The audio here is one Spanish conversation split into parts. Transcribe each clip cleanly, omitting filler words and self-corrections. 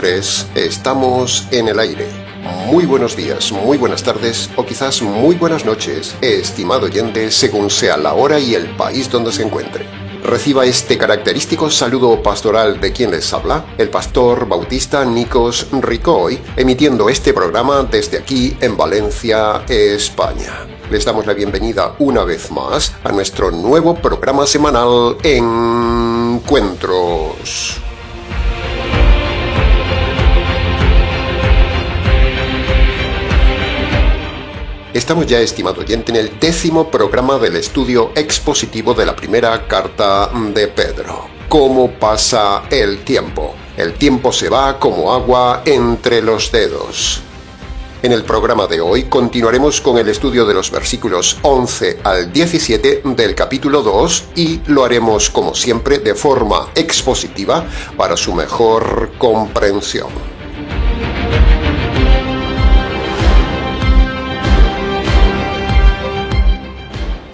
3, estamos en el aire. Muy buenos días, muy buenas tardes o quizás muy buenas noches, estimado oyente, según sea la hora y el país donde se encuentre. Reciba este característico saludo pastoral de quien les habla, el pastor bautista Nikos Ricoy, emitiendo este programa desde aquí en Valencia, España. Les damos la bienvenida una vez más a nuestro nuevo programa semanal Encuentros. Estamos ya, estimado oyente, en el 10º programa del estudio expositivo de la primera carta de Pedro. ¿Cómo pasa el tiempo? El tiempo se va como agua entre los dedos. En el programa de hoy continuaremos con el estudio de los versículos 11 al 17 del capítulo 2 y lo haremos, como siempre, de forma expositiva para su mejor comprensión.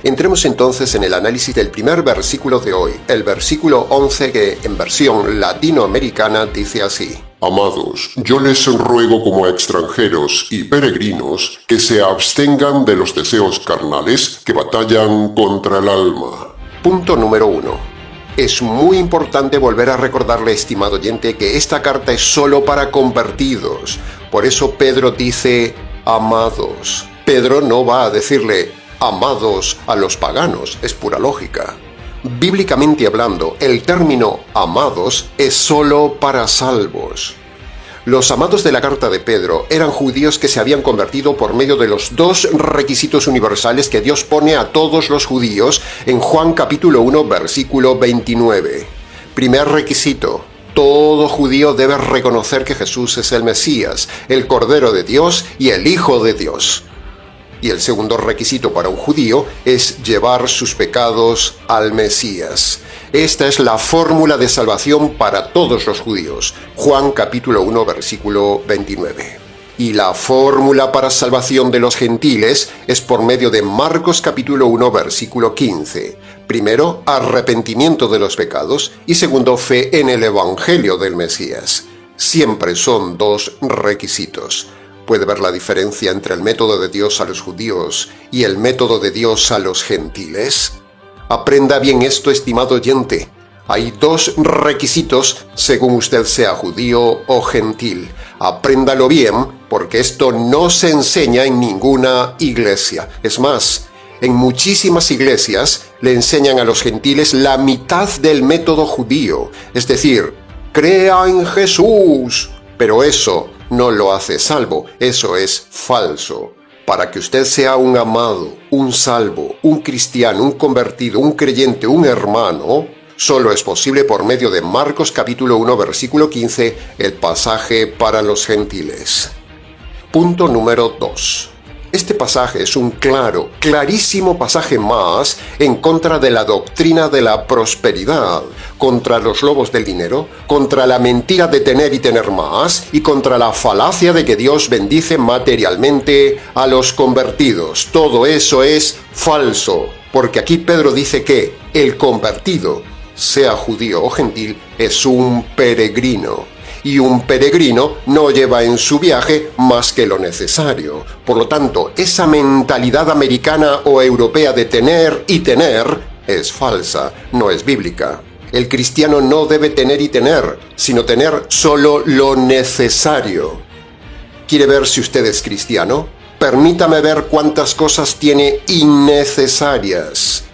Entremos entonces en el análisis del primer versículo de hoy, el versículo 11 que en versión latinoamericana dice así: Amados, yo les ruego como a extranjeros y peregrinos que se abstengan de los deseos carnales que batallan contra el alma. Punto número 1. Es muy importante volver a recordarle, estimado oyente, que esta carta es solo para convertidos. Por eso Pedro dice amados. Pedro no va a decirle amados a los paganos, es pura lógica. Bíblicamente hablando, el término amados es solo para salvos. Los amados de la carta de Pedro eran judíos que se habían convertido por medio de los dos requisitos universales que Dios pone a todos los judíos en Juan capítulo 1, versículo 29. Primer requisito: todo judío debe reconocer que Jesús es el Mesías, el Cordero de Dios y el Hijo de Dios. Y el segundo requisito para un judío es llevar sus pecados al Mesías. Esta es la fórmula de salvación para todos los judíos. Juan capítulo 1, versículo 29. Y la fórmula para salvación de los gentiles es por medio de Marcos capítulo 1, versículo 15. Primero, arrepentimiento de los pecados y segundo, fe en el Evangelio del Mesías. Siempre son dos requisitos. ¿Puede ver la diferencia entre el método de Dios a los judíos y el método de Dios a los gentiles? Aprenda bien esto, estimado oyente. Hay dos requisitos según usted sea judío o gentil. Apréndalo bien, porque esto no se enseña en ninguna iglesia. Es más, en muchísimas iglesias le enseñan a los gentiles la mitad del método judío. Es decir, crea en Jesús. Pero eso no lo hace salvo, eso es falso. Para que usted sea un amado, un salvo, un cristiano, un convertido, un creyente, un hermano, solo es posible por medio de Marcos capítulo 1, versículo 15, el pasaje para los gentiles. Punto número 2. Este pasaje es un clarísimo pasaje más en contra de la doctrina de la prosperidad, contra los lobos del dinero, contra la mentira de tener y tener más, y contra la falacia de que Dios bendice materialmente a los convertidos. Todo eso es falso, porque aquí Pedro dice que el convertido, sea judío o gentil, es un peregrino. Y un peregrino no lleva en su viaje más que lo necesario. Por lo tanto, esa mentalidad americana o europea de tener y tener es falsa, no es bíblica. El cristiano no debe tener y tener, sino tener solo lo necesario. ¿Quiere ver si usted es cristiano? Permítame ver cuántas cosas tiene innecesarias.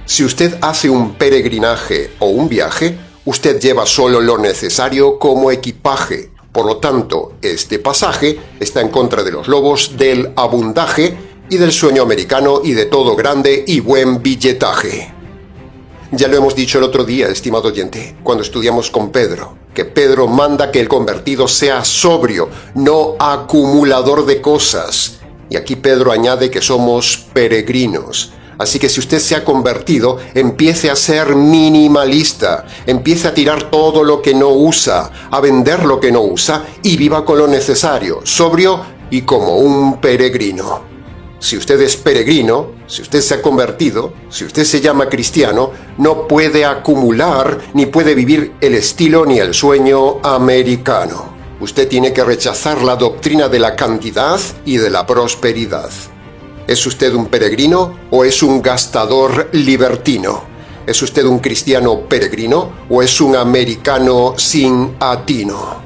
Si usted hace un peregrinaje o un viaje, usted lleva solo lo necesario como equipaje. Por lo tanto, este pasaje está en contra de los lobos del abundaje y del sueño americano y de todo grande y buen billetaje. Ya lo hemos dicho el otro día, estimado oyente, cuando estudiamos con Pedro, que Pedro manda que el convertido sea sobrio, no acumulador de cosas. Y aquí Pedro añade que somos peregrinos. Así que si usted se ha convertido, empiece a ser minimalista, empiece a tirar todo lo que no usa, a vender lo que no usa y viva con lo necesario, sobrio y como un peregrino. Si usted es peregrino, si usted se ha convertido, si usted se llama cristiano, no puede acumular ni puede vivir el estilo ni el sueño americano. Usted tiene que rechazar la doctrina de la cantidad y de la prosperidad. ¿Es usted un peregrino o es un gastador libertino? ¿Es usted un cristiano peregrino o es un americano sin atino?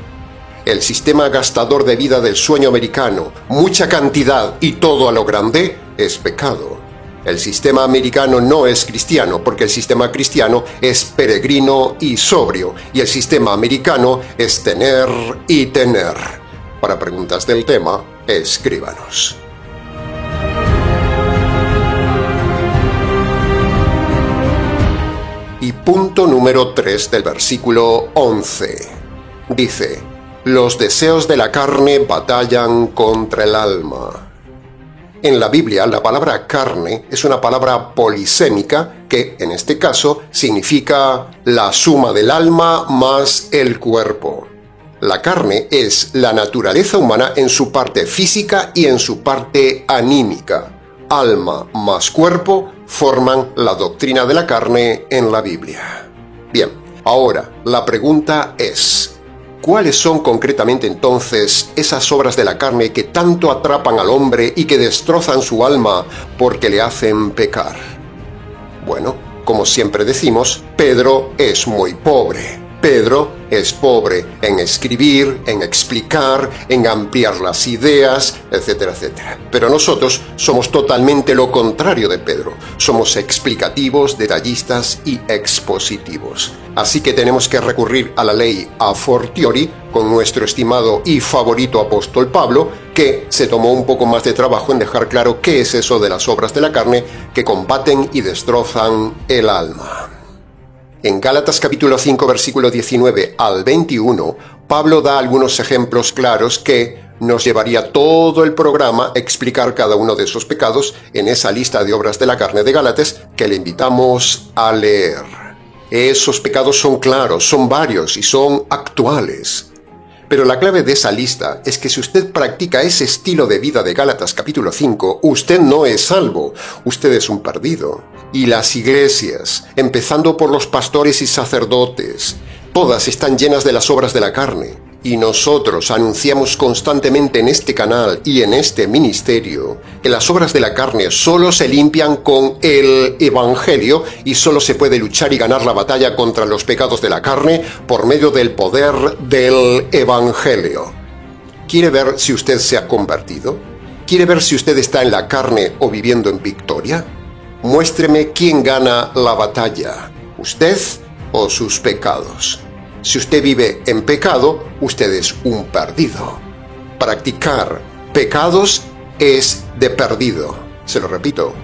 El sistema gastador de vida del sueño americano, mucha cantidad y todo a lo grande, es pecado. El sistema americano no es cristiano, porque el sistema cristiano es peregrino y sobrio, y el sistema americano es tener y tener. Para preguntas del tema, escríbanos. Y punto número 3 del versículo 11. Dice: los deseos de la carne batallan contra el alma. En la Biblia, la palabra carne es una palabra polisémica que, en este caso, significa la suma del alma más el cuerpo. La carne es la naturaleza humana en su parte física y en su parte anímica. Alma más cuerpo forman la doctrina de la carne en la Biblia. Bien, ahora la pregunta es: ¿cuáles son concretamente entonces esas obras de la carne que tanto atrapan al hombre y que destrozan su alma porque le hacen pecar? Bueno, como siempre decimos, Pedro es muy pobre. Pedro es pobre en escribir, en explicar, en ampliar las ideas, etcétera, etcétera. Pero nosotros somos totalmente lo contrario de Pedro. Somos explicativos, detallistas y expositivos. Así que tenemos que recurrir a la ley a fortiori con nuestro estimado y favorito apóstol Pablo, que se tomó un poco más de trabajo en dejar claro qué es eso de las obras de la carne que combaten y destrozan el alma. En Gálatas capítulo 5, versículo 19 al 21, Pablo da algunos ejemplos claros que nos llevaría todo el programa a explicar cada uno de esos pecados en esa lista de obras de la carne de Gálatas que le invitamos a leer. Esos pecados son claros, son varios y son actuales. Pero la clave de esa lista es que si usted practica ese estilo de vida de Gálatas capítulo 5, usted no es salvo, usted es un perdido. Y las iglesias, empezando por los pastores y sacerdotes, todas están llenas de las obras de la carne. Y nosotros anunciamos constantemente en este canal y en este ministerio que las obras de la carne solo se limpian con el Evangelio y solo se puede luchar y ganar la batalla contra los pecados de la carne por medio del poder del Evangelio. ¿Quiere ver si usted se ha convertido? ¿Quiere ver si usted está en la carne o viviendo en victoria? Muéstreme quién gana la batalla, usted o sus pecados. Si usted vive en pecado, usted es un perdido. Practicar pecados es de perdido. Se lo repito,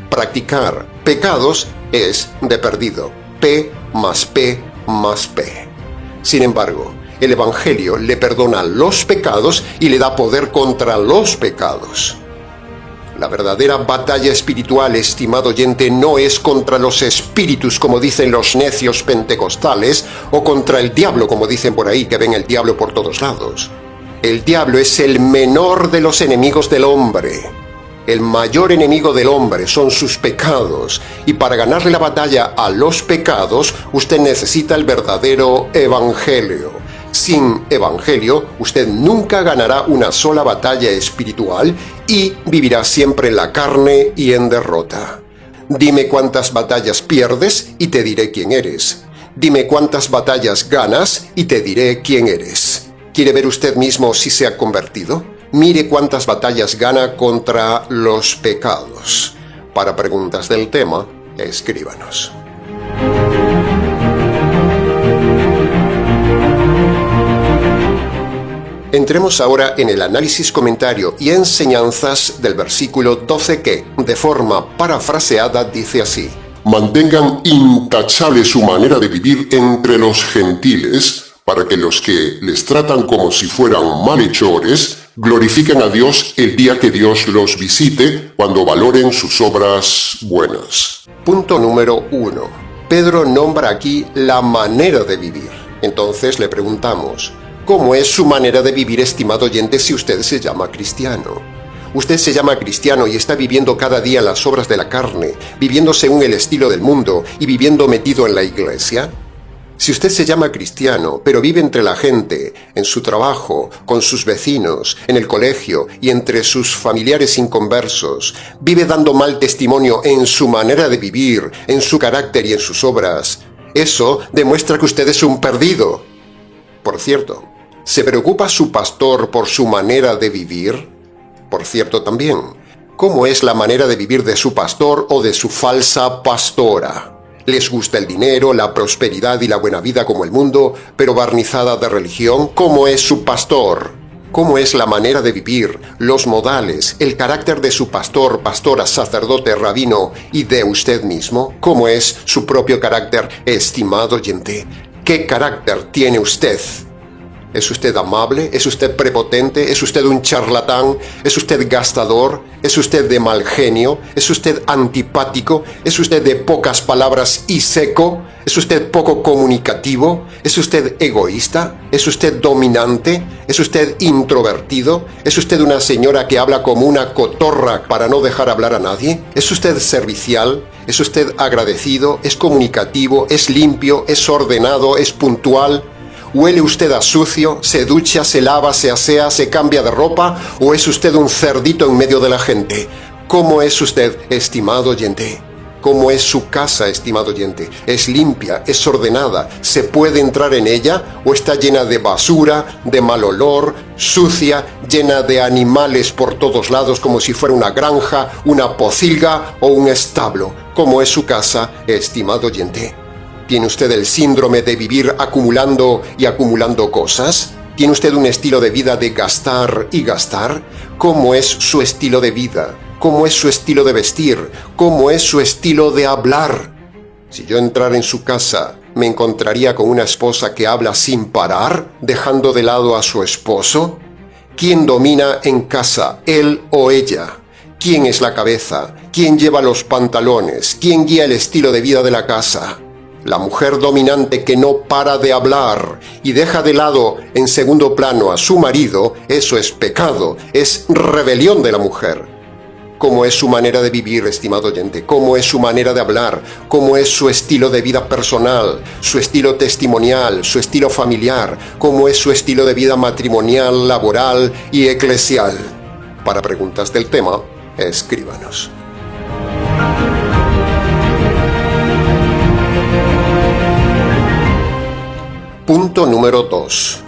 practicar pecados es de perdido. P más P más P. Sin embargo, el Evangelio le perdona los pecados y le da poder contra los pecados. La verdadera batalla espiritual, estimado oyente, no es contra los espíritus, como dicen los necios pentecostales, o contra el diablo, como dicen por ahí, que ven el diablo por todos lados. El diablo es el menor de los enemigos del hombre. El mayor enemigo del hombre son sus pecados, y para ganarle la batalla a los pecados, usted necesita el verdadero Evangelio. Sin Evangelio, usted nunca ganará una sola batalla espiritual y vivirá siempre en la carne y en derrota. Dime cuántas batallas pierdes y te diré quién eres. Dime cuántas batallas ganas y te diré quién eres. ¿Quiere ver usted mismo si se ha convertido? Mire cuántas batallas gana contra los pecados. Para preguntas del tema, escríbanos. Entremos ahora en el análisis, comentario y enseñanzas del versículo 12 que, de forma parafraseada, dice así: mantengan intachable su manera de vivir entre los gentiles, para que los que les tratan como si fueran malhechores, glorifiquen a Dios el día que Dios los visite, cuando valoren sus obras buenas. Punto número 1. Pedro nombra aquí la manera de vivir. Entonces le preguntamos: ¿cómo es su manera de vivir, estimado oyente, si usted se llama cristiano? Usted se llama cristiano y está viviendo cada día las obras de la carne, viviendo según el estilo del mundo y viviendo metido en la iglesia. Si usted se llama cristiano, pero vive entre la gente, en su trabajo, con sus vecinos, en el colegio y entre sus familiares inconversos, vive dando mal testimonio en su manera de vivir, en su carácter y en sus obras, eso demuestra que usted es un perdido. Por cierto, ¿se preocupa su pastor por su manera de vivir? Por cierto también, ¿cómo es la manera de vivir de su pastor o de su falsa pastora? ¿Les gusta el dinero, la prosperidad y la buena vida como el mundo, pero barnizada de religión? ¿Cómo es su pastor? ¿Cómo es la manera de vivir, los modales, el carácter de su pastor, pastora, sacerdote, rabino y de usted mismo? ¿Cómo es su propio carácter, estimado oyente? ¿Qué carácter tiene usted? ¿Es usted amable? ¿Es usted prepotente? ¿Es usted un charlatán? ¿Es usted gastador? ¿Es usted de mal genio? ¿Es usted antipático? ¿Es usted de pocas palabras y seco? ¿Es usted poco comunicativo? ¿Es usted egoísta? ¿Es usted dominante? ¿Es usted introvertido? ¿Es usted una señora que habla como una cotorra para no dejar hablar a nadie? ¿Es usted servicial? ¿Es usted agradecido? ¿Es comunicativo? ¿Es limpio? ¿Es ordenado? ¿Es puntual? ¿Huele usted a sucio? ¿Se ducha, se lava, se asea, se cambia de ropa? ¿O es usted un cerdito en medio de la gente? ¿Cómo es usted, estimado oyente? ¿Cómo es su casa, estimado oyente? ¿Es limpia? ¿Es ordenada? ¿Se puede entrar en ella? ¿O está llena de basura, de mal olor, sucia, llena de animales por todos lados como si fuera una granja, una pocilga o un establo? ¿Cómo es su casa, estimado oyente? ¿Tiene usted el síndrome de vivir acumulando y acumulando cosas? ¿Tiene usted un estilo de vida de gastar y gastar? ¿Cómo es su estilo de vida? ¿Cómo es su estilo de vestir? ¿Cómo es su estilo de hablar? Si yo entrara en su casa, ¿me encontraría con una esposa que habla sin parar, dejando de lado a su esposo? ¿Quién domina en casa, él o ella? ¿Quién es la cabeza? ¿Quién lleva los pantalones? ¿Quién guía el estilo de vida de la casa? La mujer dominante que no para de hablar y deja de lado en segundo plano a su marido, eso es pecado, es rebelión de la mujer. ¿Cómo es su manera de vivir, estimado oyente? ¿Cómo es su manera de hablar? ¿Cómo es su estilo de vida personal? ¿Su estilo testimonial? ¿Su estilo familiar? ¿Cómo es su estilo de vida matrimonial, laboral y eclesial? Para preguntas del tema, escríbanos. Punto número 2.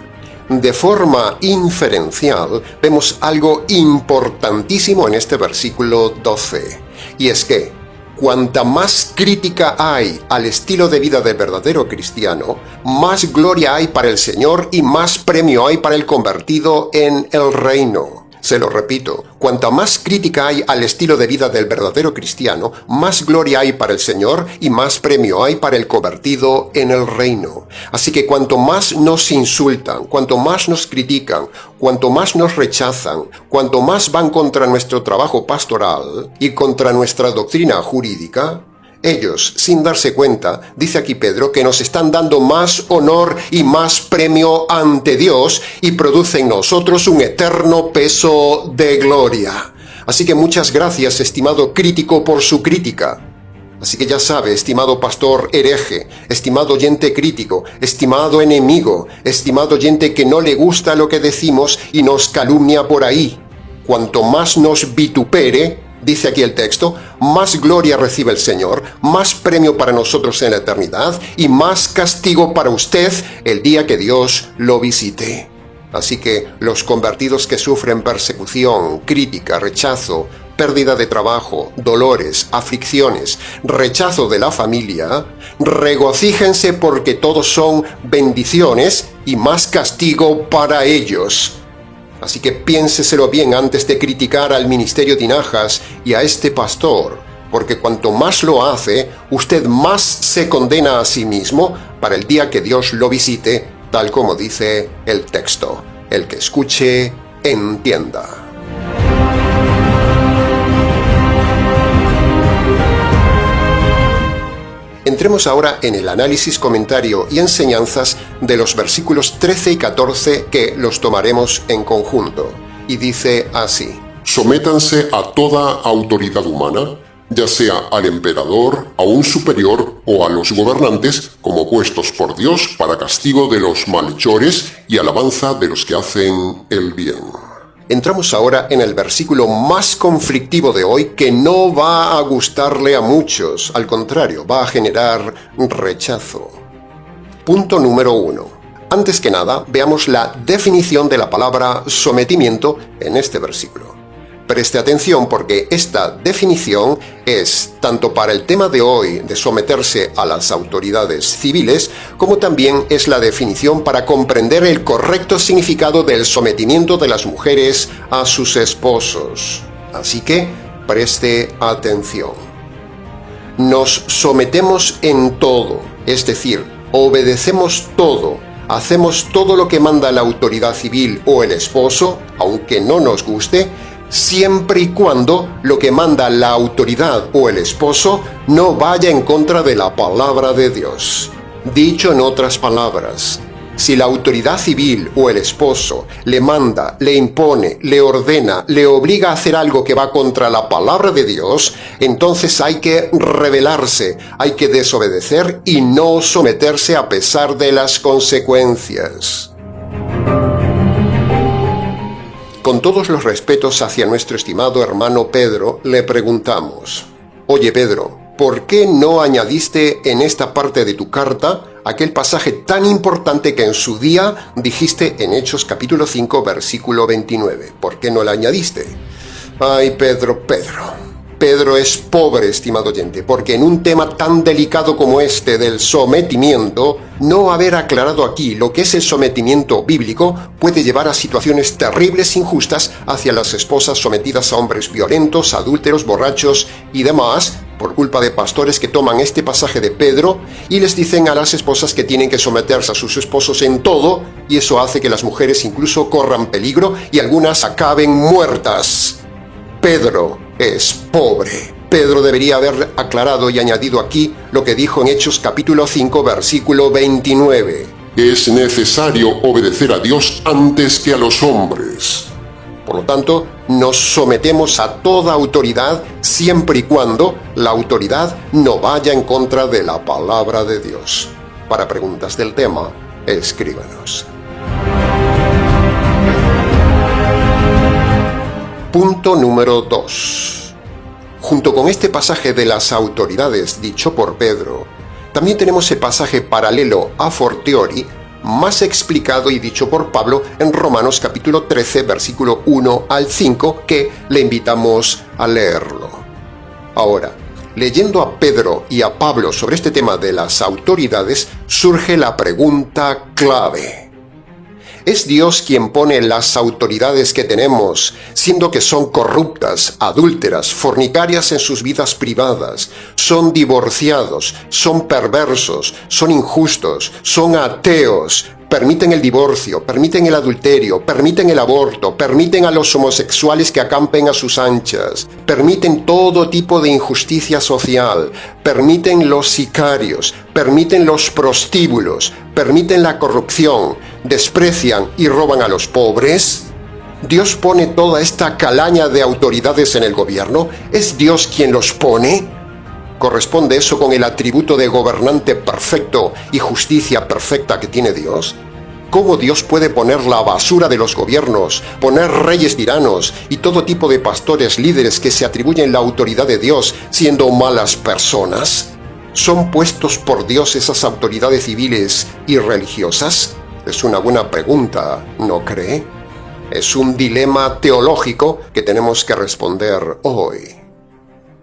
De forma inferencial, vemos algo importantísimo en este versículo 12, y es que cuanta más crítica hay al estilo de vida del verdadero cristiano, más gloria hay para el Señor y más premio hay para el convertido en el reino. Se lo repito, cuanta más crítica hay al estilo de vida del verdadero cristiano, más gloria hay para el Señor y más premio hay para el convertido en el reino. Así que cuanto más nos insultan, cuanto más nos critican, cuanto más nos rechazan, cuanto más van contra nuestro trabajo pastoral y contra nuestra doctrina jurídica, ellos, sin darse cuenta, dice aquí Pedro, que nos están dando más honor y más premio ante Dios y produce en nosotros un eterno peso de gloria. Así que muchas gracias, estimado crítico, por su crítica. Así que ya sabe, estimado pastor hereje, estimado oyente crítico, estimado enemigo, estimado oyente que no le gusta lo que decimos y nos calumnia por ahí. Cuanto más nos vitupere, dice aquí el texto, más gloria recibe el Señor, más premio para nosotros en la eternidad y más castigo para usted el día que Dios lo visite. Así que los convertidos que sufren persecución, crítica, rechazo, pérdida de trabajo, dolores, aflicciones, rechazo de la familia, regocíjense porque todos son bendiciones y más castigo para ellos. Así que piénseselo bien antes de criticar al ministerio Tinajas y a este pastor, porque cuanto más lo hace, usted más se condena a sí mismo para el día que Dios lo visite, tal como dice el texto. El que escuche, entienda. Entremos ahora en el análisis, comentario y enseñanzas de los versículos 13 y 14 que los tomaremos en conjunto. Y dice así: Sométanse a toda autoridad humana, ya sea al emperador, a un superior o a los gobernantes, como puestos por Dios para castigo de los malhechores y alabanza de los que hacen el bien. Entramos ahora en el versículo más conflictivo de hoy, que no va a gustarle a muchos, al contrario, va a generar rechazo. Punto número 1. Antes que nada, veamos la definición de la palabra sometimiento en este versículo. Preste atención porque esta definición es tanto para el tema de hoy de someterse a las autoridades civiles, como también es la definición para comprender el correcto significado del sometimiento de las mujeres a sus esposos. Así que preste atención. Nos sometemos en todo, es decir, obedecemos todo. Hacemos todo lo que manda la autoridad civil o el esposo, aunque no nos guste, siempre y cuando lo que manda la autoridad o el esposo no vaya en contra de la palabra de Dios. Dicho en otras palabras, si la autoridad civil o el esposo le manda, le impone, le ordena, le obliga a hacer algo que va contra la palabra de Dios, entonces hay que rebelarse, hay que desobedecer y no someterse a pesar de las consecuencias. Con todos los respetos hacia nuestro estimado hermano Pedro, le preguntamos: Oye Pedro, ¿por qué no añadiste en esta parte de tu carta aquel pasaje tan importante que en su día dijiste en Hechos capítulo 5, versículo 29? ¿Por qué no la añadiste? Ay, Pedro. Pedro es pobre, estimado oyente, porque en un tema tan delicado como este del sometimiento, no haber aclarado aquí lo que es el sometimiento bíblico puede llevar a situaciones terribles e injustas hacia las esposas sometidas a hombres violentos, adúlteros, borrachos y demás, por culpa de pastores que toman este pasaje de Pedro y les dicen a las esposas que tienen que someterse a sus esposos en todo, y eso hace que las mujeres incluso corran peligro y algunas acaben muertas. Pedro es pobre. Pedro debería haber aclarado y añadido aquí lo que dijo en Hechos capítulo 5, versículo 29. Es necesario obedecer a Dios antes que a los hombres. Por lo tanto, nos sometemos a toda autoridad siempre y cuando la autoridad no vaya en contra de la palabra de Dios. Para preguntas del tema, escríbanos. Punto número 2. Junto con este pasaje de las autoridades dicho por Pedro, también tenemos el pasaje paralelo a fortiori, más explicado y dicho por Pablo en Romanos capítulo 13, versículo 1 al 5, que le invitamos a leerlo. Ahora, leyendo a Pedro y a Pablo sobre este tema de las autoridades, surge la pregunta clave. ¿Es Dios quien pone las autoridades que tenemos, siendo que son corruptas, adúlteras, fornicarias en sus vidas privadas, son divorciados, son perversos, son injustos, son ateos, permiten el divorcio, permiten el adulterio, permiten el aborto, permiten a los homosexuales que acampen a sus anchas, permiten todo tipo de injusticia social, permiten los sicarios, permiten los prostíbulos, permiten la corrupción, desprecian y roban a los pobres? ¿Dios pone toda esta calaña de autoridades en el gobierno? ¿Es Dios quien los pone? ¿Corresponde eso con el atributo de gobernante perfecto y justicia perfecta que tiene Dios? ¿Cómo Dios puede poner la basura de los gobiernos, poner reyes tiranos y todo tipo de pastores líderes que se atribuyen la autoridad de Dios siendo malas personas? ¿Son puestos por Dios esas autoridades civiles y religiosas? Es una buena pregunta, ¿no cree? Es un dilema teológico que tenemos que responder hoy.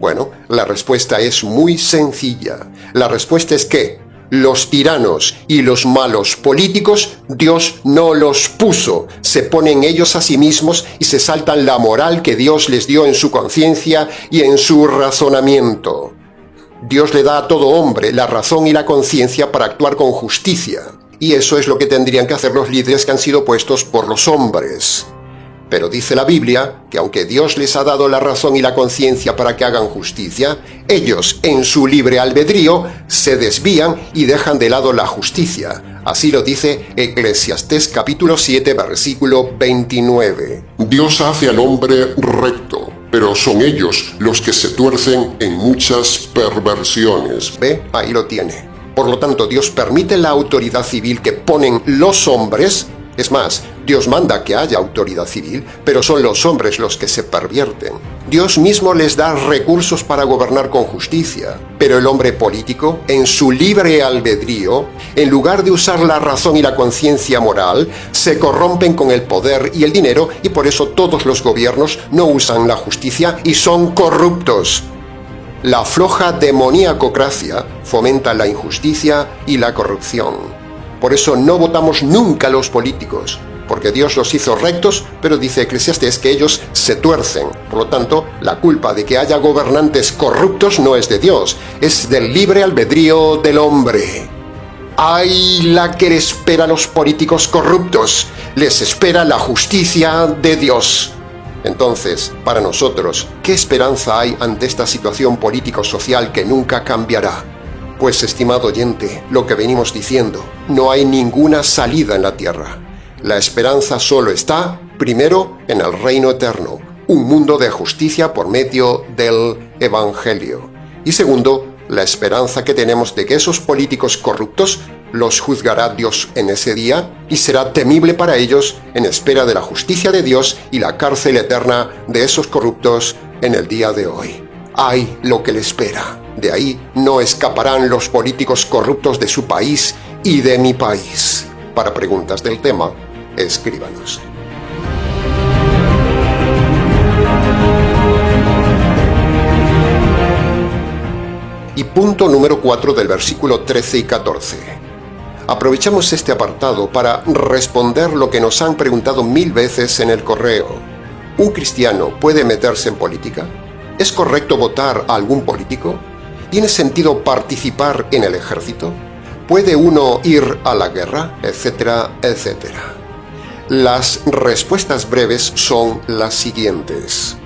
Bueno, la respuesta es muy sencilla. La respuesta es que los tiranos y los malos políticos, Dios no los puso. Se ponen ellos a sí mismos y se saltan la moral que Dios les dio en su conciencia y en su razonamiento. Dios le da a todo hombre la razón y la conciencia para actuar con justicia. Y eso es lo que tendrían que hacer los líderes que han sido puestos por los hombres. Pero dice la Biblia que aunque Dios les ha dado la razón y la conciencia para que hagan justicia, ellos en su libre albedrío se desvían y dejan de lado la justicia. Así lo dice Eclesiastés capítulo 7, versículo 29. Dios hace al hombre recto, pero son ellos los que se tuercen en muchas perversiones. ¿Ve? Ahí lo tiene. Por lo tanto, Dios permite la autoridad civil que ponen los hombres. Es más, Dios manda que haya autoridad civil, pero son los hombres los que se pervierten. Dios mismo les da recursos para gobernar con justicia, pero el hombre político, en su libre albedrío, en lugar de usar la razón y la conciencia moral, se corrompen con el poder y el dinero, y por eso todos los gobiernos no usan la justicia y son corruptos. La floja demoníacocracia fomenta la injusticia y la corrupción. Por eso no votamos nunca a los políticos, porque Dios los hizo rectos, pero dice Eclesiastés que ellos se tuercen. Por lo tanto, la culpa de que haya gobernantes corruptos no es de Dios, es del libre albedrío del hombre. ¡Ay, la que le espera a los políticos corruptos! Les espera la justicia de Dios. Entonces, para nosotros, ¿qué esperanza hay ante esta situación político-social que nunca cambiará? Pues, estimado oyente, lo que venimos diciendo, no hay ninguna salida en la tierra. La esperanza solo está, primero, en el reino eterno, un mundo de justicia por medio del Evangelio. Y segundo, la esperanza que tenemos de que esos políticos corruptos los juzgará Dios en ese día y será temible para ellos en espera de la justicia de Dios y la cárcel eterna de esos corruptos en el día de hoy. ¡Ay, lo que le espera! De ahí no escaparán los políticos corruptos de su país y de mi país. Para preguntas del tema, escríbanos. Y punto número 4 del versículo 13 y 14. Aprovechamos este apartado para responder lo que nos han preguntado 1000 veces en el correo. ¿Un cristiano puede meterse en política? ¿Es correcto votar a algún político? ¿Tiene sentido participar en el ejército? ¿Puede uno ir a la guerra? Etcétera, etcétera. Las respuestas breves son las siguientes.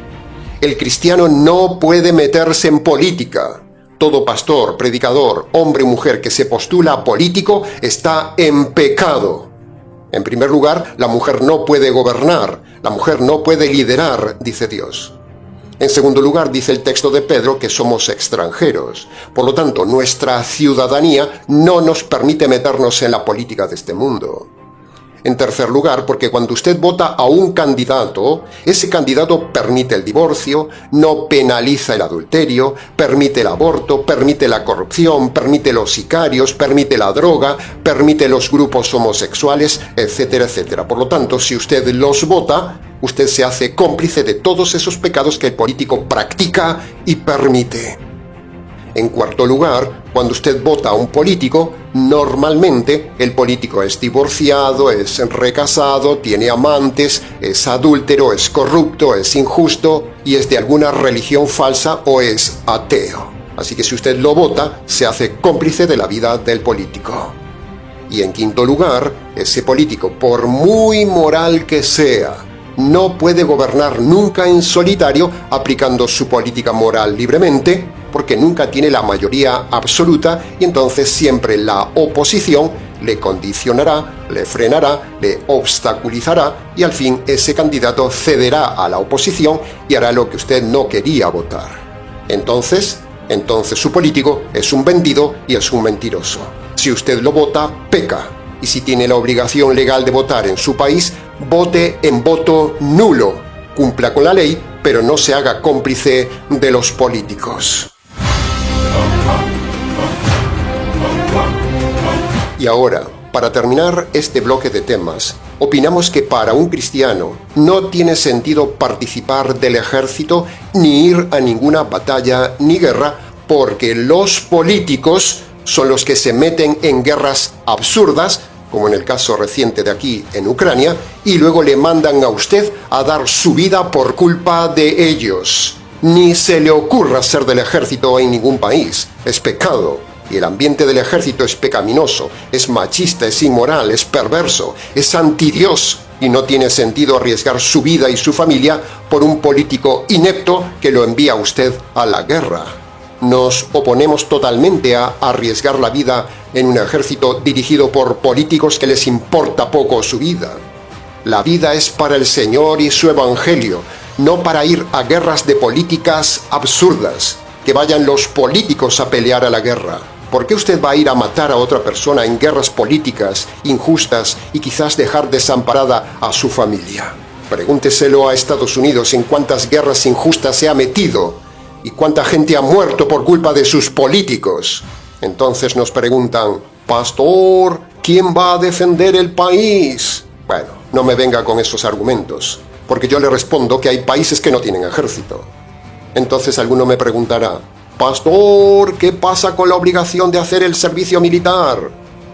El cristiano no puede meterse en política. Todo pastor, predicador, hombre o mujer que se postula a político está en pecado. En primer lugar, la mujer no puede gobernar, la mujer no puede liderar, dice Dios. En segundo lugar, dice el texto de Pedro que somos extranjeros. Por lo tanto, nuestra ciudadanía no nos permite meternos en la política de este mundo. En tercer lugar, porque cuando usted vota a un candidato, ese candidato permite el divorcio, no penaliza el adulterio, permite el aborto, permite la corrupción, permite los sicarios, permite la droga, permite los grupos homosexuales, etcétera, etcétera. Por lo tanto, si usted los vota, usted se hace cómplice de todos esos pecados que el político practica y permite. En cuarto lugar, cuando usted vota a un político, normalmente el político es divorciado, es recasado, tiene amantes, es adúltero, es corrupto, es injusto y es de alguna religión falsa o es ateo. Así que si usted lo vota, se hace cómplice de la vida del político. Y en quinto lugar, ese político, por muy moral que sea, no puede gobernar nunca en solitario aplicando su política moral libremente, porque nunca tiene la mayoría absoluta y entonces siempre la oposición le condicionará, le frenará, le obstaculizará y al fin ese candidato cederá a la oposición y hará lo que usted no quería votar. Entonces su político es un vendido y es un mentiroso. Si usted lo vota, peca. Y si tiene la obligación legal de votar en su país, vote en voto nulo. Cumpla con la ley, pero no se haga cómplice de los políticos. Y ahora, para terminar este bloque de temas, opinamos que para un cristiano no tiene sentido participar del ejército ni ir a ninguna batalla ni guerra, porque los políticos son los que se meten en guerras absurdas, como en el caso reciente de aquí en Ucrania, y luego le mandan a usted a dar su vida por culpa de ellos. Ni se le ocurra ser del ejército en ningún país. Es pecado. Y el ambiente del ejército es pecaminoso, es machista, es inmoral, es perverso, es antidios y no tiene sentido arriesgar su vida y su familia por un político inepto que lo envía a usted a la guerra. Nos oponemos totalmente a arriesgar la vida en un ejército dirigido por políticos que les importa poco su vida. La vida es para el Señor y su Evangelio. no para ir a guerras de políticas absurdas, que vayan los políticos a pelear a la guerra. ¿Por qué usted va a ir a matar a otra persona en guerras políticas injustas y quizás dejar desamparada a su familia? Pregúnteselo a Estados Unidos en cuántas guerras injustas se ha metido y cuánta gente ha muerto por culpa de sus políticos. Entonces nos preguntan, pastor, ¿quién va a defender el país? Bueno, no me venga con esos argumentos, porque yo le respondo que hay países que no tienen ejército. Entonces alguno me preguntará, pastor, ¿qué pasa con la obligación de hacer el servicio militar?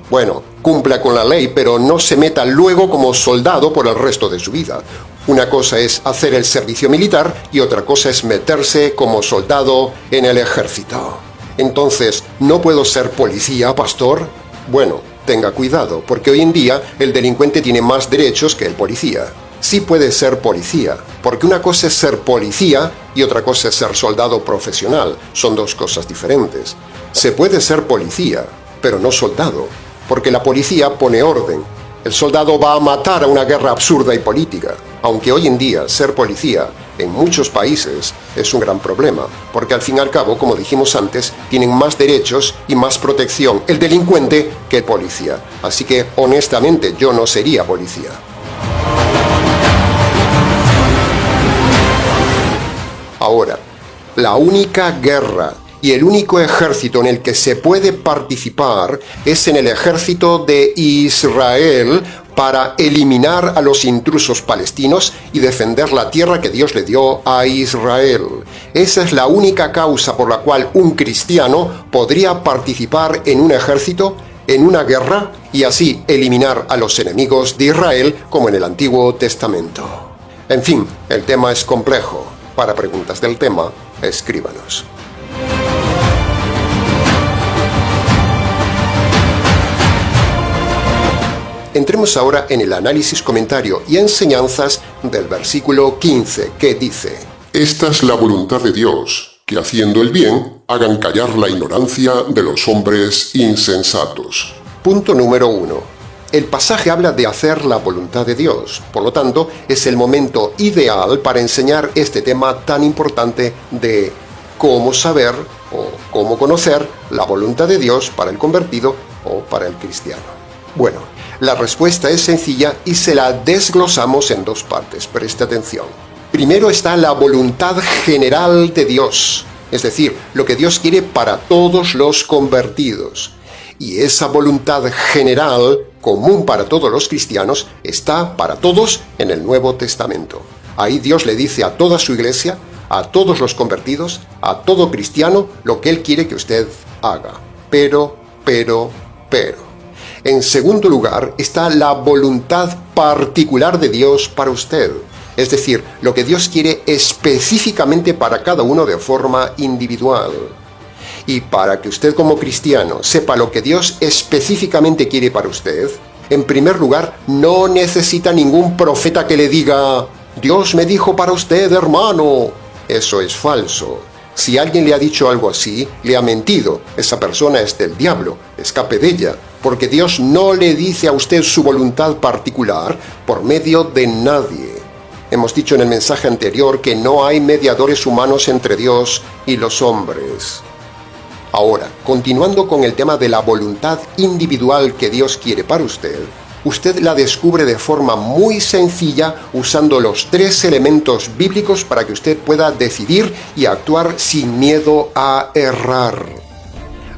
Bueno, cumpla con la ley, pero no se meta luego como soldado por el resto de su vida. Una cosa es hacer el servicio militar y otra cosa es meterse como soldado en el ejército. Entonces, ¿no puedo ser policía, pastor? Bueno, tenga cuidado, porque hoy en día el delincuente tiene más derechos que el policía. Sí puede ser policía, porque una cosa es ser policía y otra cosa es ser soldado profesional. Son dos cosas diferentes. Se puede ser policía, pero no soldado, porque la policía pone orden. El soldado va a matar a una guerra absurda y política. Aunque hoy en día ser policía en muchos países es un gran problema, porque al fin y al cabo, como dijimos antes, tienen más derechos y más protección el delincuente que el policía. Así que, honestamente, yo no sería policía. Ahora, la única guerra y el único ejército en el que se puede participar es en el ejército de Israel para eliminar a los intrusos palestinos y defender la tierra que Dios le dio a Israel. Esa es la única causa por la cual un cristiano podría participar en un ejército, en una guerra, y así eliminar a los enemigos de Israel como en el Antiguo Testamento. En fin, el tema es complejo. Para preguntas del tema, escríbanos. Entremos ahora en el análisis, comentario y enseñanzas del versículo 15, que dice: Esta es la voluntad de Dios, que haciendo el bien, hagan callar la ignorancia de los hombres insensatos. Punto número 1. El pasaje habla de hacer la voluntad de Dios, por lo tanto, es el momento ideal para enseñar este tema tan importante de cómo saber o cómo conocer la voluntad de Dios para el convertido o para el cristiano. Bueno, la respuesta es sencilla y se la desglosamos en dos partes. Preste atención. Primero está la voluntad general de Dios, es decir, lo que Dios quiere para todos los convertidos. Y esa voluntad general, común para todos los cristianos, está para todos en el Nuevo Testamento. Ahí Dios le dice a toda su iglesia, a todos los convertidos, a todo cristiano, lo que Él quiere que usted haga. Pero. En segundo lugar está la voluntad particular de Dios para usted. Es decir, lo que Dios quiere específicamente para cada uno de forma individual. Y para que usted como cristiano sepa lo que Dios específicamente quiere para usted, en primer lugar, no necesita ningún profeta que le diga: Dios me dijo para usted, hermano. Eso es falso. Si alguien le ha dicho algo así, le ha mentido. Esa persona es del diablo. Escape de ella, porque Dios no le dice a usted su voluntad particular por medio de nadie. Hemos dicho en el mensaje anterior que no hay mediadores humanos entre Dios y los hombres. Ahora, continuando con el tema de la voluntad individual que Dios quiere para usted, usted la descubre de forma muy sencilla usando los 3 elementos bíblicos para que usted pueda decidir y actuar sin miedo a errar.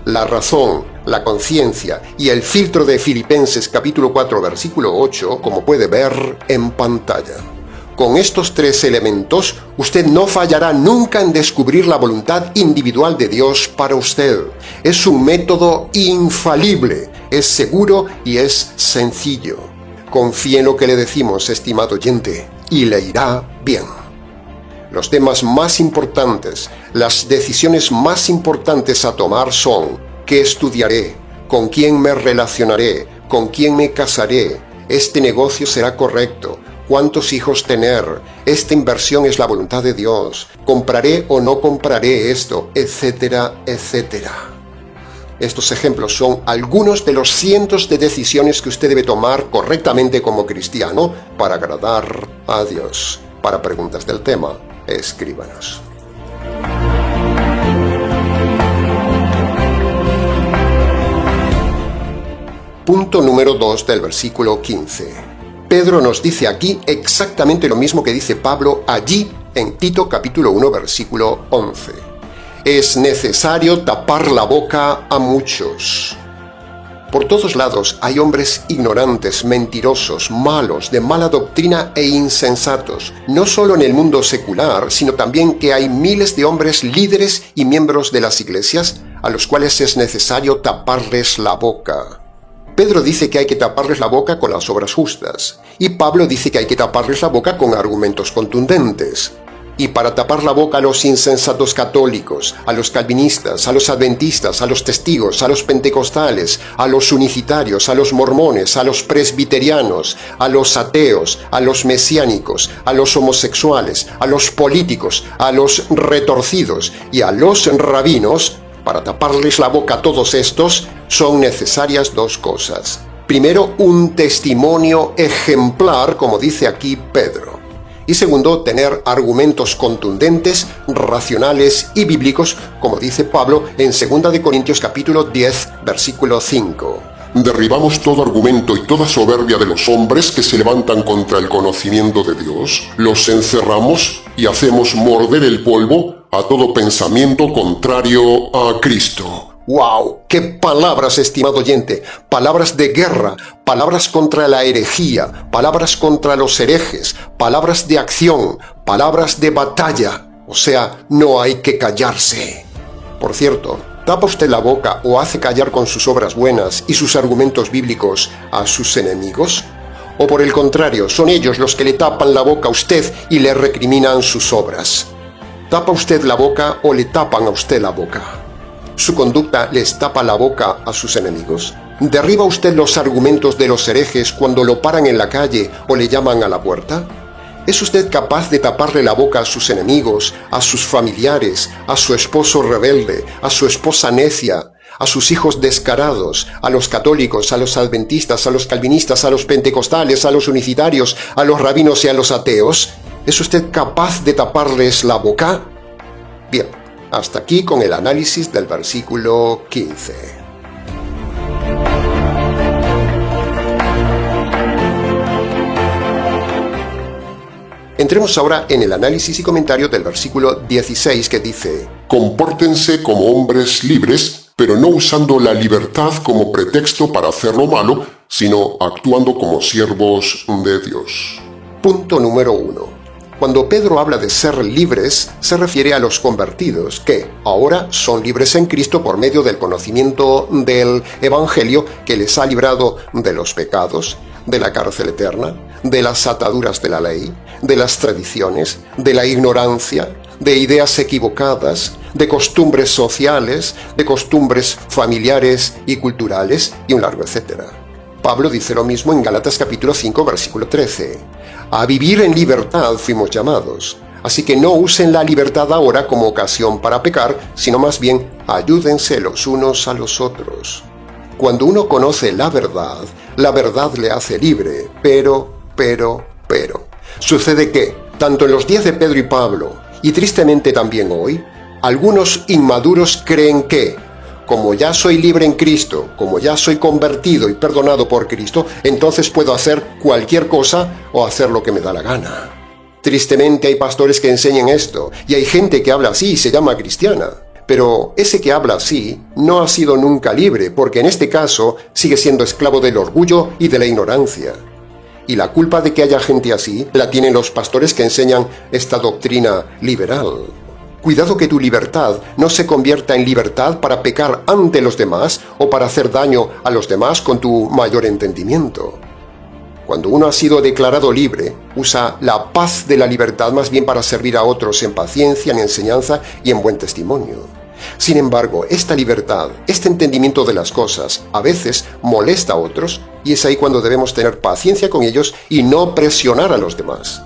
La razón, la conciencia y el filtro de Filipenses capítulo 4 versículo 8, como puede ver en pantalla. Con estos 3 elementos, usted no fallará nunca en descubrir la voluntad individual de Dios para usted. Es un método infalible, es seguro y es sencillo. Confíe en lo que le decimos, estimado oyente, y le irá bien. Los temas más importantes, las decisiones más importantes a tomar son: ¿qué estudiaré? ¿Con quién me relacionaré? ¿Con quién me casaré? ¿Este negocio será correcto? ¿Cuántos hijos tener? ¿Esta inversión es la voluntad de Dios? ¿Compraré o no compraré esto? Etcétera, etcétera. Estos ejemplos son algunos de los cientos de decisiones que usted debe tomar correctamente como cristiano para agradar a Dios. Para preguntas del tema, escríbanos. Punto número 2 del versículo 15. Pedro nos dice aquí exactamente lo mismo que dice Pablo allí en Tito capítulo 1 versículo 11. Es necesario tapar la boca a muchos. Por todos lados hay hombres ignorantes, mentirosos, malos, de mala doctrina e insensatos, no solo en el mundo secular, sino también que hay miles de hombres líderes y miembros de las iglesias a los cuales es necesario taparles la boca. Pedro dice que hay que taparles la boca con las obras justas, y Pablo dice que hay que taparles la boca con argumentos contundentes. Y para tapar la boca a los insensatos católicos, a los calvinistas, a los adventistas, a los testigos, a los pentecostales, a los unicitarios, a los mormones, a los presbiterianos, a los ateos, a los mesiánicos, a los homosexuales, a los políticos, a los retorcidos y a los rabinos, para taparles la boca a todos estos, son necesarias dos cosas. Primero, un testimonio ejemplar, como dice aquí Pedro. Y segundo, tener argumentos contundentes, racionales y bíblicos, como dice Pablo en 2 Corintios capítulo 10, versículo 5. Derribamos todo argumento y toda soberbia de los hombres que se levantan contra el conocimiento de Dios, los encerramos y hacemos morder el polvo a todo pensamiento contrario a Cristo. ¡Wow! ¡Qué palabras, estimado oyente! Palabras de guerra, palabras contra la herejía, palabras contra los herejes, palabras de acción, palabras de batalla. O sea, no hay que callarse. Por cierto, ¿tapa usted la boca o hace callar con sus obras buenas y sus argumentos bíblicos a sus enemigos? ¿O por el contrario, son ellos los que le tapan la boca a usted y le recriminan sus obras? ¿Tapa usted la boca o le tapan a usted la boca? ¿Su conducta les tapa la boca a sus enemigos? ¿Derriba usted los argumentos de los herejes cuando lo paran en la calle o le llaman a la puerta? ¿Es usted capaz de taparle la boca a sus enemigos, a sus familiares, a su esposo rebelde, a su esposa necia, a sus hijos descarados, a los católicos, a los adventistas, a los calvinistas, a los pentecostales, a los unicitarios, a los rabinos y a los ateos? ¿Es usted capaz de taparles la boca? Bien, hasta aquí con el análisis del versículo 15. Entremos ahora en el análisis y comentario del versículo 16 que dice: Compórtense como hombres libres, pero no usando la libertad como pretexto para hacer lo malo, sino actuando como siervos de Dios. Punto número 1. Cuando Pedro habla de ser libres, se refiere a los convertidos, que ahora son libres en Cristo por medio del conocimiento del Evangelio que les ha librado de los pecados, de la cárcel eterna, de las ataduras de la ley, de las tradiciones, de la ignorancia, de ideas equivocadas, de costumbres sociales, de costumbres familiares y culturales, y un largo etcétera. Pablo dice lo mismo en Gálatas capítulo 5, versículo 13. A vivir en libertad fuimos llamados, así que no usen la libertad ahora como ocasión para pecar, sino más bien ayúdense los unos a los otros. Cuando uno conoce la verdad le hace libre, pero. Sucede que, tanto en los días de Pedro y Pablo, y tristemente también hoy, algunos inmaduros creen que, como ya soy libre en Cristo, como ya soy convertido y perdonado por Cristo, entonces puedo hacer cualquier cosa o hacer lo que me da la gana. Tristemente hay pastores que enseñan esto, y hay gente que habla así y se llama cristiana. Pero ese que habla así no ha sido nunca libre, porque en este caso sigue siendo esclavo del orgullo y de la ignorancia. Y la culpa de que haya gente así la tienen los pastores que enseñan esta doctrina liberal. Cuidado que tu libertad no se convierta en libertad para pecar ante los demás o para hacer daño a los demás con tu mayor entendimiento. Cuando uno ha sido declarado libre, usa la paz de la libertad más bien para servir a otros en paciencia, en enseñanza y en buen testimonio. Sin embargo, esta libertad, este entendimiento de las cosas, a veces molesta a otros, y es ahí cuando debemos tener paciencia con ellos y no presionar a los demás.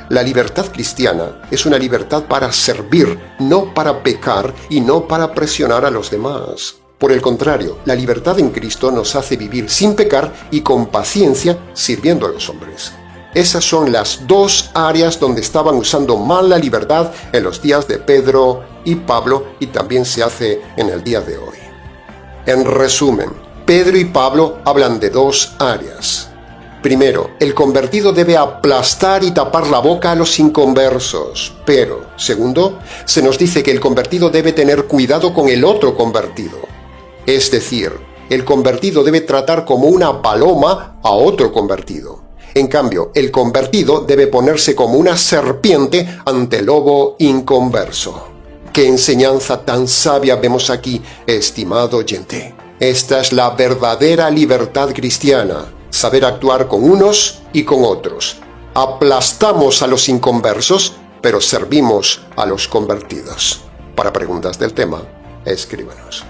La libertad cristiana es una libertad para servir, no para pecar y no para presionar a los demás. Por el contrario, la libertad en Cristo nos hace vivir sin pecar y con paciencia sirviendo a los hombres. Esas son las dos áreas donde estaban usando mal la libertad en los días de Pedro y Pablo, y también se hace en el día de hoy. En resumen, Pedro y Pablo hablan de dos áreas. Primero, el convertido debe aplastar y tapar la boca a los inconversos. Pero, segundo, se nos dice que el convertido debe tener cuidado con el otro convertido. Es decir, el convertido debe tratar como una paloma a otro convertido. En cambio, el convertido debe ponerse como una serpiente ante el lobo inconverso. ¡Qué enseñanza tan sabia vemos aquí, estimado oyente! Esta es la verdadera libertad cristiana. Saber actuar con unos y con otros. Aplastamos a los inconversos, pero servimos a los convertidos. Para preguntas del tema, escríbanos.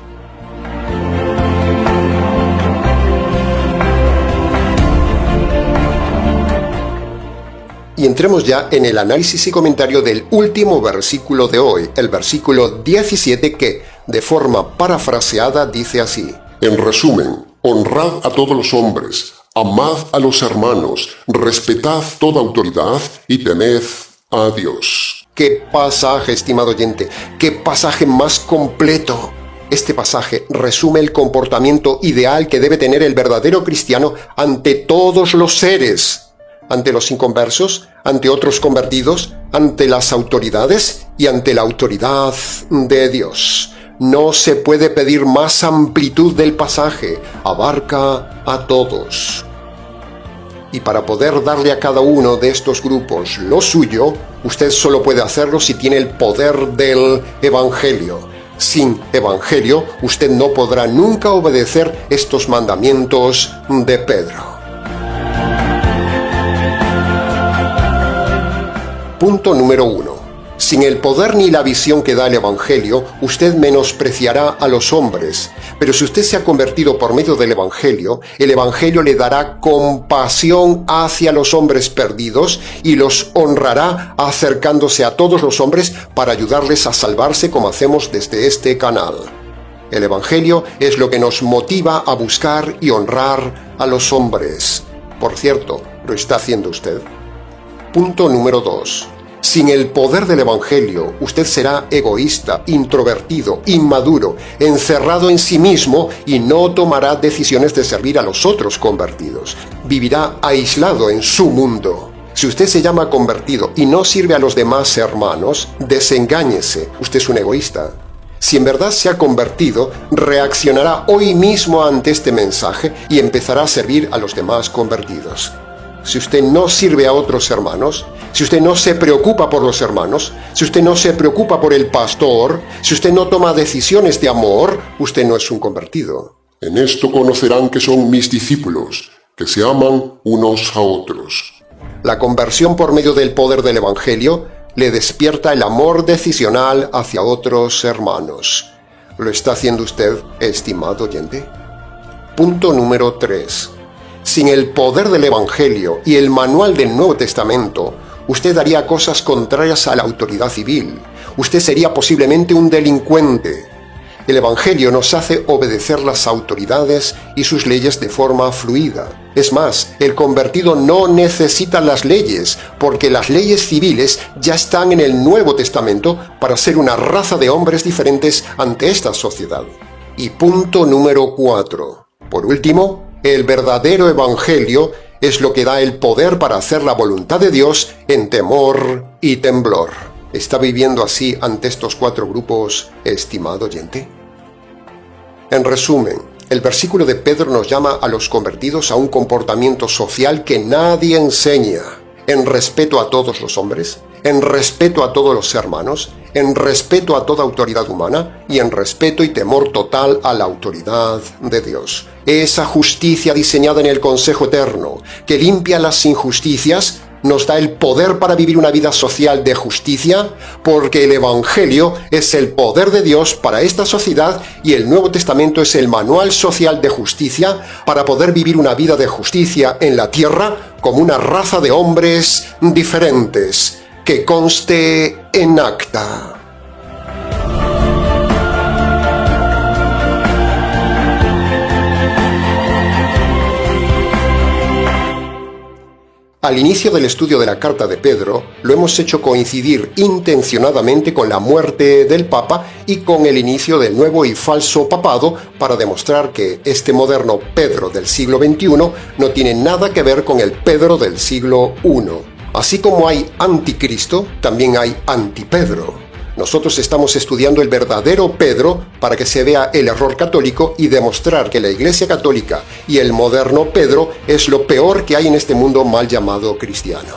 Y entremos ya en el análisis y comentario del último versículo de hoy, el versículo 17 que, de forma parafraseada, dice así: En resumen, honrad a todos los hombres, amad a los hermanos, respetad toda autoridad y temed a Dios. ¡Qué pasaje, estimado oyente! ¡Qué pasaje más completo! Este pasaje resume el comportamiento ideal que debe tener el verdadero cristiano ante todos los seres. Ante los inconversos, ante otros convertidos, ante las autoridades y ante la autoridad de Dios. No se puede pedir más amplitud del pasaje, abarca a todos. Y para poder darle a cada uno de estos grupos lo suyo, usted solo puede hacerlo si tiene el poder del Evangelio. Sin Evangelio, usted no podrá nunca obedecer estos mandamientos de Pedro. Punto número 1. Sin el poder ni la visión que da el Evangelio, usted menospreciará a los hombres. Pero si usted se ha convertido por medio del Evangelio, el Evangelio le dará compasión hacia los hombres perdidos y los honrará acercándose a todos los hombres para ayudarles a salvarse como hacemos desde este canal. El Evangelio es lo que nos motiva a buscar y honrar a los hombres. Por cierto, ¿lo está haciendo usted? Punto número 2. Sin el poder del Evangelio, usted será egoísta, introvertido, inmaduro, encerrado en sí mismo y no tomará decisiones de servir a los otros convertidos. Vivirá aislado en su mundo. Si usted se llama convertido y no sirve a los demás hermanos, desengáñese, usted es un egoísta. Si en verdad se ha convertido, reaccionará hoy mismo ante este mensaje y empezará a servir a los demás convertidos. Si usted no sirve a otros hermanos, si usted no se preocupa por los hermanos, si usted no se preocupa por el pastor, si usted no toma decisiones de amor, usted no es un convertido. En esto conocerán que son mis discípulos, que se aman unos a otros. La conversión por medio del poder del Evangelio le despierta el amor decisional hacia otros hermanos. ¿Lo está haciendo usted, estimado oyente? Punto número 3. Sin el poder del Evangelio y el manual del Nuevo Testamento, usted haría cosas contrarias a la autoridad civil. Usted sería posiblemente un delincuente. El Evangelio nos hace obedecer las autoridades y sus leyes de forma fluida. Es más, el convertido no necesita las leyes, porque las leyes civiles ya están en el Nuevo Testamento para ser una raza de hombres diferentes ante esta sociedad. Y punto número 4. Por último, el verdadero Evangelio es lo que da el poder para hacer la voluntad de Dios en temor y temblor. ¿Está viviendo así ante estos 4 grupos, estimado oyente? En resumen, el versículo de Pedro nos llama a los convertidos a un comportamiento social que nadie enseña, en respeto a todos los hombres, en respeto a todos los hermanos, en respeto a toda autoridad humana y en respeto y temor total a la autoridad de Dios. Esa justicia diseñada en el consejo eterno, que limpia las injusticias, nos da el poder para vivir una vida social de justicia, porque el Evangelio es el poder de Dios para esta sociedad y el Nuevo Testamento es el manual social de justicia para poder vivir una vida de justicia en la tierra como una raza de hombres diferentes, que conste en acta. Al inicio del estudio de la carta de Pedro, lo hemos hecho coincidir intencionadamente con la muerte del Papa y con el inicio del nuevo y falso papado para demostrar que este moderno Pedro del siglo XXI no tiene nada que ver con el Pedro del siglo I. Así como hay anticristo, también hay antipedro. Nosotros estamos estudiando el verdadero Pedro para que se vea el error católico y demostrar que la Iglesia Católica y el moderno Pedro es lo peor que hay en este mundo mal llamado cristiano.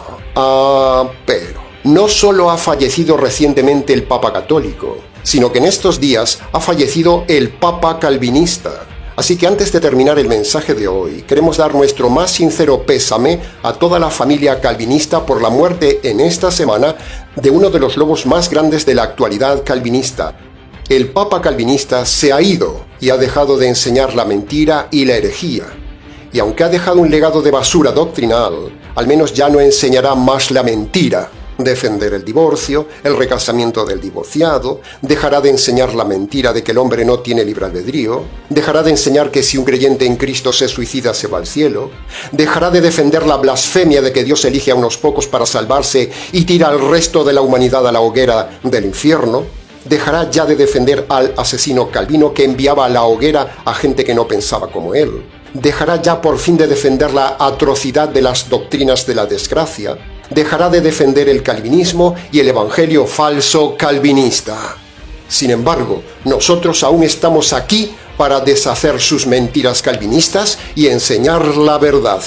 Pero no solo ha fallecido recientemente el Papa católico, sino que en estos días ha fallecido el Papa calvinista. Así que antes de terminar el mensaje de hoy, queremos dar nuestro más sincero pésame a toda la familia calvinista por la muerte en esta semana de uno de los lobos más grandes de la actualidad calvinista. El Papa calvinista se ha ido y ha dejado de enseñar la mentira y la herejía. Y aunque ha dejado un legado de basura doctrinal, al menos ya no enseñará más la mentira. Defender el divorcio, el recasamiento del divorciado, dejará de enseñar la mentira de que el hombre no tiene libre albedrío, dejará de enseñar que si un creyente en Cristo se suicida se va al cielo, dejará de defender la blasfemia de que Dios elige a unos pocos para salvarse y tira al resto de la humanidad a la hoguera del infierno, dejará ya de defender al asesino Calvino que enviaba a la hoguera a gente que no pensaba como él, dejará ya por fin de defender la atrocidad de las doctrinas de la desgracia, dejará de defender el calvinismo y el evangelio falso calvinista. Sin embargo, nosotros aún estamos aquí para deshacer sus mentiras calvinistas y enseñar la verdad.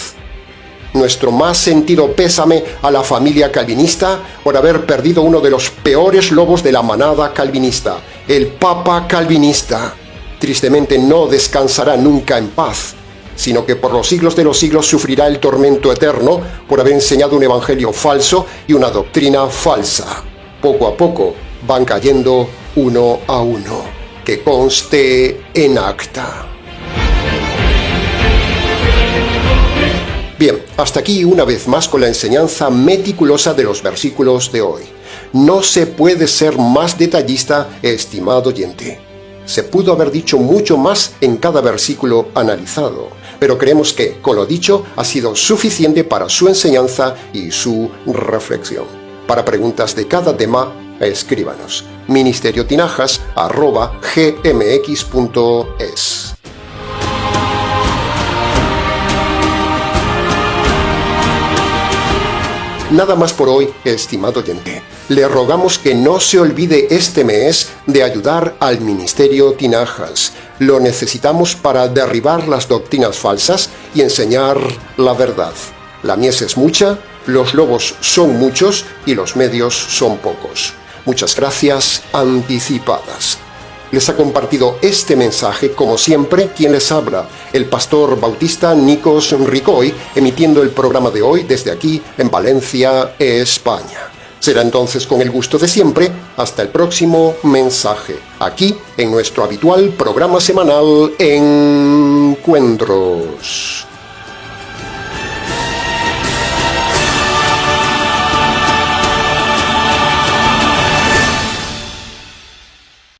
Nuestro más sentido pésame a la familia calvinista por haber perdido uno de los peores lobos de la manada calvinista, el Papa calvinista. Tristemente no descansará nunca en paz, sino que por los siglos de los siglos sufrirá el tormento eterno por haber enseñado un evangelio falso y una doctrina falsa. Poco a poco van cayendo uno a uno. Que conste en acta. Bien, hasta aquí una vez más con la enseñanza meticulosa de los versículos de hoy. No se puede ser más detallista, estimado oyente. Se pudo haber dicho mucho más en cada versículo analizado, pero creemos que, con lo dicho, ha sido suficiente para su enseñanza y su reflexión. Para preguntas de cada tema, escríbanos ministeriotinajas@gmx.es. Nada más por hoy, estimado oyente. Le rogamos que no se olvide este mes de ayudar al Ministerio Tinajas. Lo necesitamos para derribar las doctrinas falsas y enseñar la verdad. La mies es mucha, los lobos son muchos y los medios son pocos. Muchas gracias anticipadas. Les ha compartido este mensaje, como siempre, quien les habla, el pastor bautista Nikos Ricoy, emitiendo el programa de hoy desde aquí, en Valencia, España. Será entonces con el gusto de siempre, hasta el próximo mensaje, aquí en nuestro habitual programa semanal Encuentros.